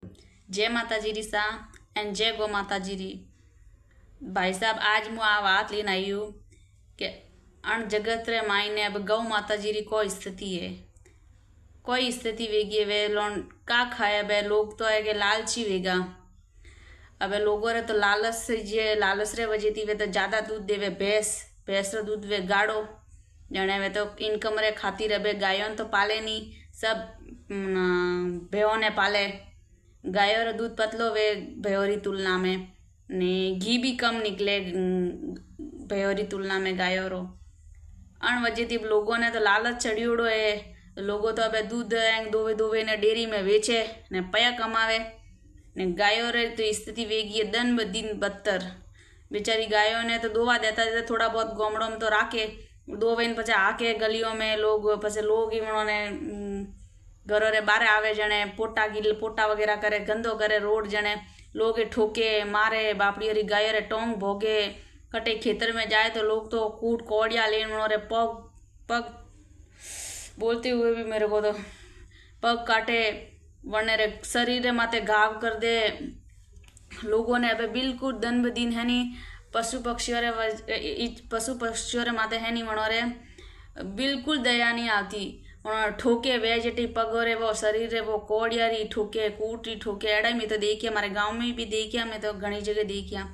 जय माता जी री सा एंड जय गौ माता जी री। भाई साहब, आज मैं आ बात लेन आई हूँ कि अण जगत रे मायने अब गौ माता जी री कोई स्थिति है, कोई स्थिति वेगी है। वे लोन का खाए बे लोग तो है कि लालची वेगा। अब लोगों रे तो लालच से जे लालच रे वजह थी वे तो ज्यादा दूध देवे। भैंस रो दूध वे गाढ़ो जने वे तो इनकम रे खातिर अब गायों तो पाले नहीं, सब भेहों ने पाले। गायों रो दूध पतलो वे भैंसों री तुलना में, ने घी भी कम निकले भैंसों री तुलना में गायों रो। अण वजह थी लोगों ने तो लालच चढ़ियोड़ो है। लोगों तो अब दूध दोवे दोवे ने डेयरी में वेचे ने पया कमावे ने गायों रे तो स्थिति वेगी है दिन ब दिन बदतर। बेचारी गायों ने तो दोवा देता देता थोड़ा बहुत गोमड़ों में तो राखे दोवे ने पछे आके गलियों में लोग पछे लोग इन्होंने घरों रे बारे आवे जने पोटा वगैरह करे, गंदो करे रोड जने लोग ठोके मारे बापड़ी री गायों रे टोंग भोगे। कटे खेतर में जाए तो लोग तो कूट कोड़िया लेन रे पग पग बोलते हुए भी मेरे को तो पग काटे वरने रे शरीर रे माथे घाव कर दे। लोगों ने अब बिल्कुल दिन ब दिन है नी पशु पक्षियों रे माथे है नी वनो रे बिल्कुल दया नहीं आती। ठोके वे जटी पगो रे वो शरीर रे वो कोड़ियारी ठोके कूटी ठोके एड़ा में तो देखिया, हमारे गांव में भी देखिया, मैं तो घनी जगह देखिया।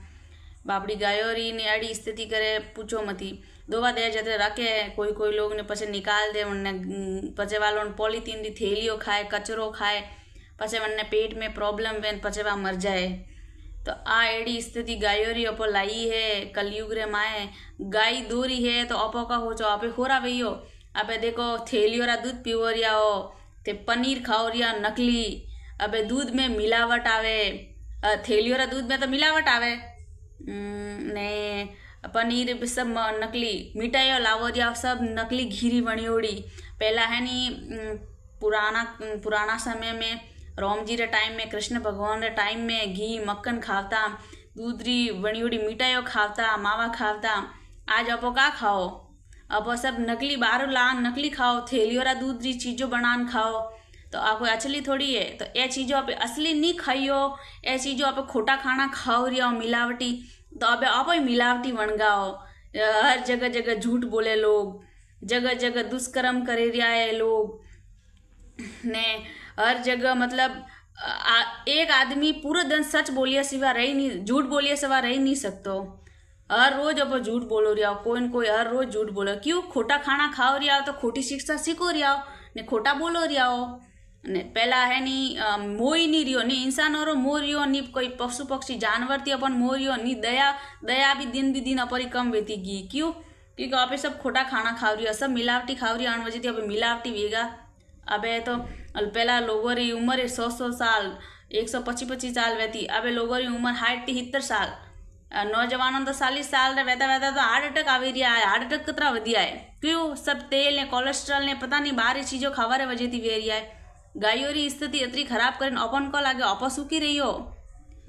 बापड़ी गायों री ने एड़ी स्थिति करे पूछो मती। दोवा दे जते रखे कोई कोई लोग ने पछे निकाल दे उनने पछे वालों पॉलीथीन री थैलियों खाए, कचरो खाए, पछे वनने पेट में प्रॉब्लम वेन पछे वा मर जाए। तो आ एड़ी स्थिति गायों री अपो लाई है कलयुग रे माए। गाय दूरी है तो अपो का हो जो आपे होरा वइयो। अबे देखो थैलियों रा दूध पीवो रिया हो, ते पनीर खाओ रिया नकली। अबे दूध में मिलावट आवे, थैलियों रा दूध में तो मिलावट आवे ने पनीर भी सब नकली। मिठाइयों लावो रिया सब नकली घीरी वणियोड़ी। पहला है नी पुराना समय में राम जी रे टाइम में, कृष्ण भगवान रे टाइम में घी मक्खन खावता, दूध री वणियोड़ी मिठाइयों खावता, मावा खावता। आज अपो का खाओ, अब सब नकली बाहर लान नकली खाओ, थैलियों रा दूध री चीजों बनान खाओ। तो आप कोई असली थोड़ी है। तो ये चीजों आप असली नहीं खाइयो, ये चीजों आप खोटा खाना खाओ रिया मिलावटी। तो अब आप मिलावटी वणगाओ। हर जगह जगह झूठ बोले लोग, जगह जगह दुष्कर्म करे रिया है लोग ने। हर जगह मतलब एक आदमी पूरा दिन सच बोलिए सिवा रही नहीं, झूठ बोलिए सिवा रही नहीं सकतो। हर रोज अब झूठ बोलो रिया कोई न कोई, हर रोज झूठ बोलो। क्यों? खोटा खाना खाओ रिया तो खोटी शिक्षा सीखो रिया ने खोटा बोलो रिया हो ने। पहला है नी मोह नहीं रियो नी इंसान और मोह रियो नी कोई पशु पक्षी जानवर थी अपन मोह रियो नी। दया भी दिन अपनी कम वेती गी। क्यों? क्योंकि आप सब खोटा खाना खाओ रिया, सब मिलावटी खाओ रिया। अन वजह थी अब मिलावटी वेगा। अबे तो पहला लोगों री उम्र 100 साल 125 साल वहती। अबे लोगों री उम्र 60 साल। नौजवानों तो 40 साल रे वहता वहता तो हार्ट अटैक आवी रिया है। हार्ट अटैक कितना वधिया है। क्यों? सब तेल ने कोलेस्ट्रॉल ने पता नहीं बाहरी चीजों खावा रे वजह थी वे रिया है। गायों री स्थिति इतनी खराब करे अपन को लागे आप सुखी रही हो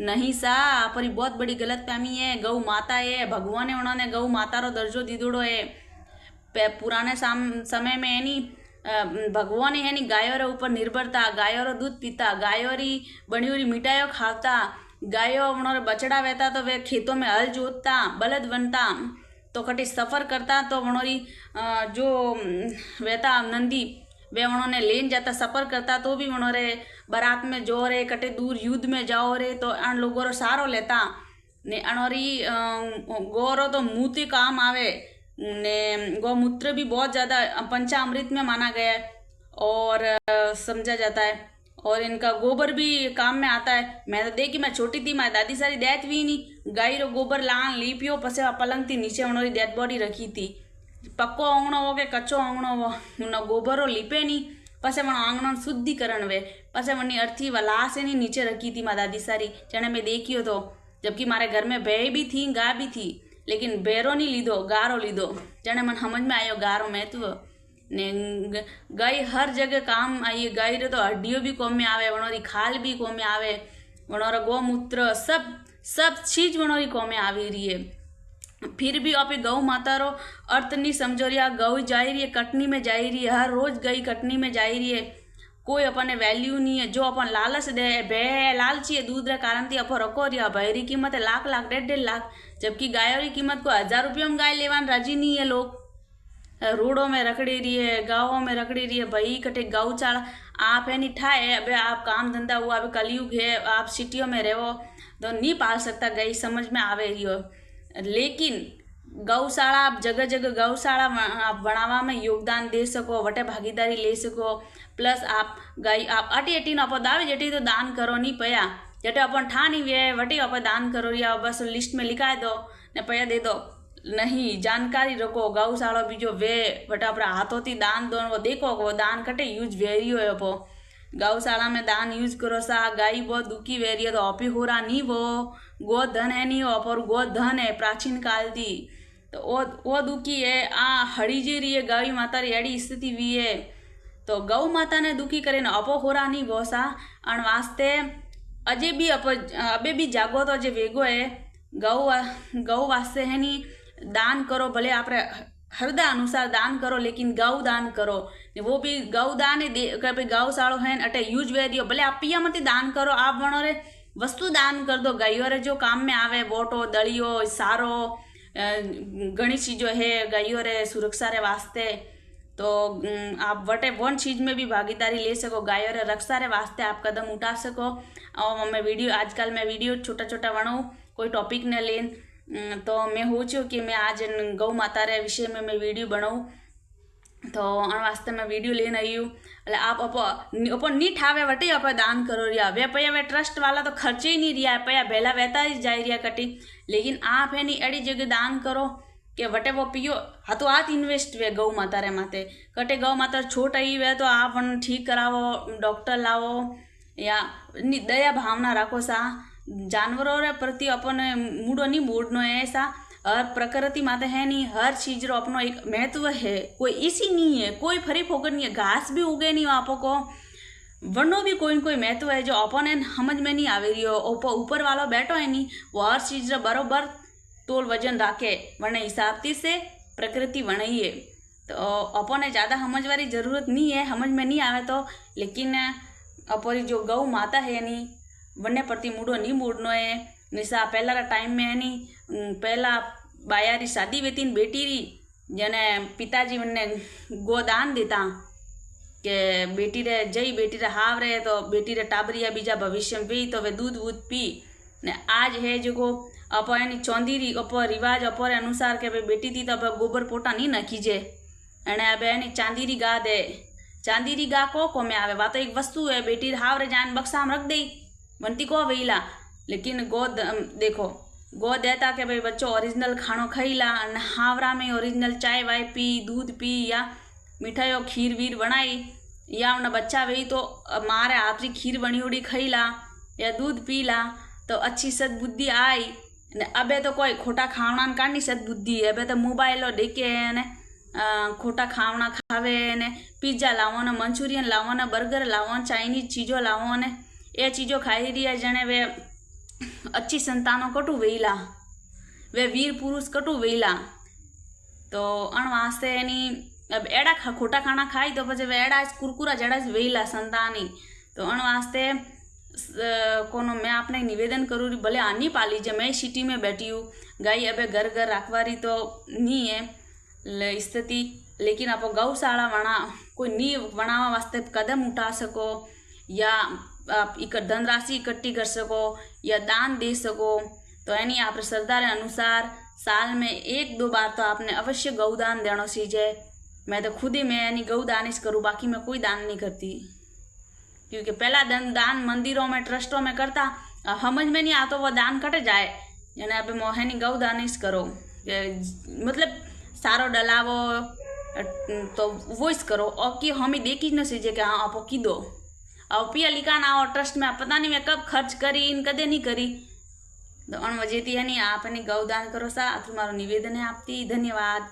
नहीं सा। पर बहुत बड़ी गलत फहमी है। गौ माता है, भगवान ने उन्होंने गौ माता रो दर्जो दीदोड़ो है। पुराने समय में है नी भगवान है नी गायों रे ऊपर निर्भरता, गायों रो दूध पीता, गायों री बनी हुई मिठाइयों खावता, गायों उन्होंने बछड़ा वहता तो वे खेतों में हल जोतता, बलद बनता तो कटी सफर करता। तो उन्होंने जो वहता नंदी वे उन्होंने लेन जाता सफर करता तो भी उन्होंने बारात में जो रे कटे दूर युद्ध में जाओ रे तो अन लोगों रो सारो लेता ने। अनोरी गौरो तो मूती काम आवे ने। गौमूत्र भी बहुत ज़्यादा पंचामृत में माना गया है और समझा जाता है। और इनका गोबर भी काम में आता है। मैं तो देखी, मैं छोटी थी, मैं दादी सारी डेथ भी नहीं गाय रो गोबर लान लीपियो पसे पलंग थी नीचे उन्होंने डेथ बॉडी रखी थी। पक्को आंगणो हो के कच्चो आंगणो हो उन गोबरो लीपे नहीं पसे वनो आंगणो शुद्धिकरण वे पसे वनी अर्थी वलास नहीं नीचे रखी थी माँ दादी सारी जने मैं देखियो तो। जबकि मारे घर में भय भी थी गाय भी थी, लेकिन बेरो नहीं लीधो गारो लीधो जने मन समझ में आयो गारो महत्व ने। गाय हर जगह काम आई। गाय रे तो हड्डियों भी कोम में आवे, वनोरी खाल भी कोम में आवे, वनोरा गोमूत्र सब चीज वनोरी कोम में आवी रही है। फिर भी आप गौ माता रो अर्थ नहीं समझो रिया। गौ जाई रही है कटनी में जाई रही है, हर रोज गई कटनी में जाई रही है। कोई अपन वैल्यू नहीं है। जो अपन लालच दे भे लालची है दूध रे कारण थी अपन रखो रिया भाई री कीमत है लाख लाख 1.5 लाख, जबकि गायों की कीमत को 1000 रुपये में गाय लेवान राजी नहीं है लोग। रोडों में रखड़ी रही है, गाँवों में रखड़ी रही है, भाई कटे गौशाला आप है नहीं ठाए। अब आप काम धंधा हुआ, अब कलयुग है, आप सिटियों में रहो तो नहीं पाल सकता गई, समझ में आवे रही हो। लेकिन गौशाला आप जगह जगह गौशाला आप बनावा में योगदान दे सको, वटे भागीदारी ले सको। प्लस आप गाय आप अटी अटी न आप दावे जटी तो दान करो नहीं पया, जटे अपन ठा नहीं वे वटी आप दान करो या बस लिस्ट में लिखा दो ने पया दे दो, नहीं जानकारी रखो। गौशाला बीजो वे बट अपना हाथों थी दान दो, वो देखो वो दान कटे यूज वेरी हो पो गौशाला में दान यूज करो सा। गाय बहुत दुखी वेरी है तो ऑपी हो रहा नहीं, वो गोधन है नहीं हो पर गोधन है प्राचीन काल थी, तो वो दुखी है। आ हड़ी जी रही है गाय माता री एड़ी स्थिति भी है, तो गौ माता ने दुखी करे न अपो हो रहा नहीं वो सा। अण वास्ते अजे भी अबे भी जागो तो अजे वेगो है गौ वास्ते है नी दान करो, भले आप हृदय अनुसार दान करो लेकिन गौ दान करो। वो भी गौ दान है गौशालो है अटे यूज वे दियो, भले आप पिया मत दान करो, आप बनो रे वस्तु दान कर दो गायों रे जो काम में आवे, बोटो दलियो सारो घनी चीजों है गायों रे सुरक्षा रे वास्ते। तो आप वटे वन चीज में भी भागीदारी ले सको, गायों रे रक्षा रे वास्ते आप कदम उठा सको। और मैं वीडियो आजकल मैं वीडियो छोटा छोटा बनाऊँ कोई टॉपिक ने लेन, तो मैं हो चु कि मैं आज गौ माता रे विषय में मैं वीडियो बनाऊँ, तो अन वास्ते मैं वीडियो लेने आई हूँ। आप अपन नी ठावे वटे आप दान करो रिया, वे पया वे ट्रस्ट वाला तो खर्चे ही नहीं रिया है, पया बेला वहता ही जा रिया कटी। लेकिन आप है नी एड़ी जगह दान करो कि वटे वो पियो हाथों हाथ इन्वेस्ट वे गौ माता रे माते कटे। गौ माता छोट आई वे तो आप ठीक करावो, डॉक्टर लावो या दया भावना रखो सा। जानवरों रे प्रति अपन मूडो नहीं मूडनो है ऐसा, हर प्रकृति माते है नहीं, हर चीज रो अपनो एक महत्व है, कोई इसी नहीं है, कोई फरी फोकट नहीं है, घास भी उगे नहीं आपो को, वनो भी कोई न कोई महत्व है जो अपन समझ में नहीं आवे रही हो। ऊपर वाला बैठो है नहीं, वो हर चीज रो बरोबर तोल वजन राखे, वरना हिसाब से प्रकृति बनाई है। तो अपन ज्यादा समझ वाली जरूरत नहीं है, समझ में नहीं आवे तो। लेकिन अपनी जो गौ माता है नहीं वने प्रति मूडो नहीं मूडनो है। निशा पहला टाइम में है नहीं, पहला बाया री शादी वेती बेटी री जने पिताजी ने गोदान देता के बेटी रे जई बेटी रे हाव रहे तो बेटी रे टाबरिया बीजा भविष्य में पी तो वे दूध वूध पी ने। आज है जो अपन चौंधीरी अपर रिवाज अपर अनुसार के भाई बेटी थी तो अब गोबर पोटा नहीं नखीजे अने अब है चांदीरी गा दे। चांदीरी गा को में आवे, वा तो एक वस्तु है, बेटी हाव रे जान बक्सा में रख दे बनती को वहीला। लेकिन गोद देखो गोद देता के भाई बच्चों ओरिजिनल खानो खाईला, हावरा में ओरिजिनल चाय वाय पी, दूध पी या मिठाइयों खीर वीर बनाई, या उन्हें बच्चा वही तो मारे हाथ री खीर बनी उड़ी खाईला या दूध पीला तो अच्छी सद्बुद्धि आई। ने अबे तो कोई खोटा खावना कानी सद्बुद्धि है, अबे तो मोबाइल देखे ने खोटा खावना खावे ने, पिज्जा लावो ने, मंचूरियन लावो ने, बर्गर लावो ने, चाइनीज चीज़ों लावो ने, ये चीज़ों खाई रही है जने वे अच्छी संतानों कटु वेला, वे वीर पुरुष कटु वेला। तो अण वास्ते अब एड़ा खोटा खाना खाई तो पछे वे एड़ा कुरकुरा जड़ा वेला संतानी। तो अण वास्ते कोनो मैं आपने निवेदन करूँ, भले आनी पाली जे मैं सिटी में बैठी हूँ, गाय अब घर घर रखवारी तो नहीं है स्थिति, लेकिन आप गौशाला बना कोई नी बनावा वास्ते कदम उठा सको या आप धनराशि इकट्ठी कर सको या दान दे सको। तो यानी आप श्रद्धा के अनुसार साल में 1-2 बार तो आपने अवश्य गौदान देना सीजे। मैं तो खुद ही मैं यानी गौदान ही करूँ, बाकी मैं कोई दान नहीं करती, क्योंकि पहला दान मंदिरों में ट्रस्टों में करता, समझ में नहीं आता वो दान कट जाए। यानी अब मोहनी गौदान ही करो, मतलब सारो डलावो तो वो करो और कि हमें देखी न सीजे कि हाँ आप की दो और पिया लिखा ना और ट्रस्ट में पता नहीं मैं कब खर्च करी इन कदे नहीं करी। तो अण वजह थी है नहीं आपने गौदान करो सा, तुम्हारो निवेदन है आपती। धन्यवाद।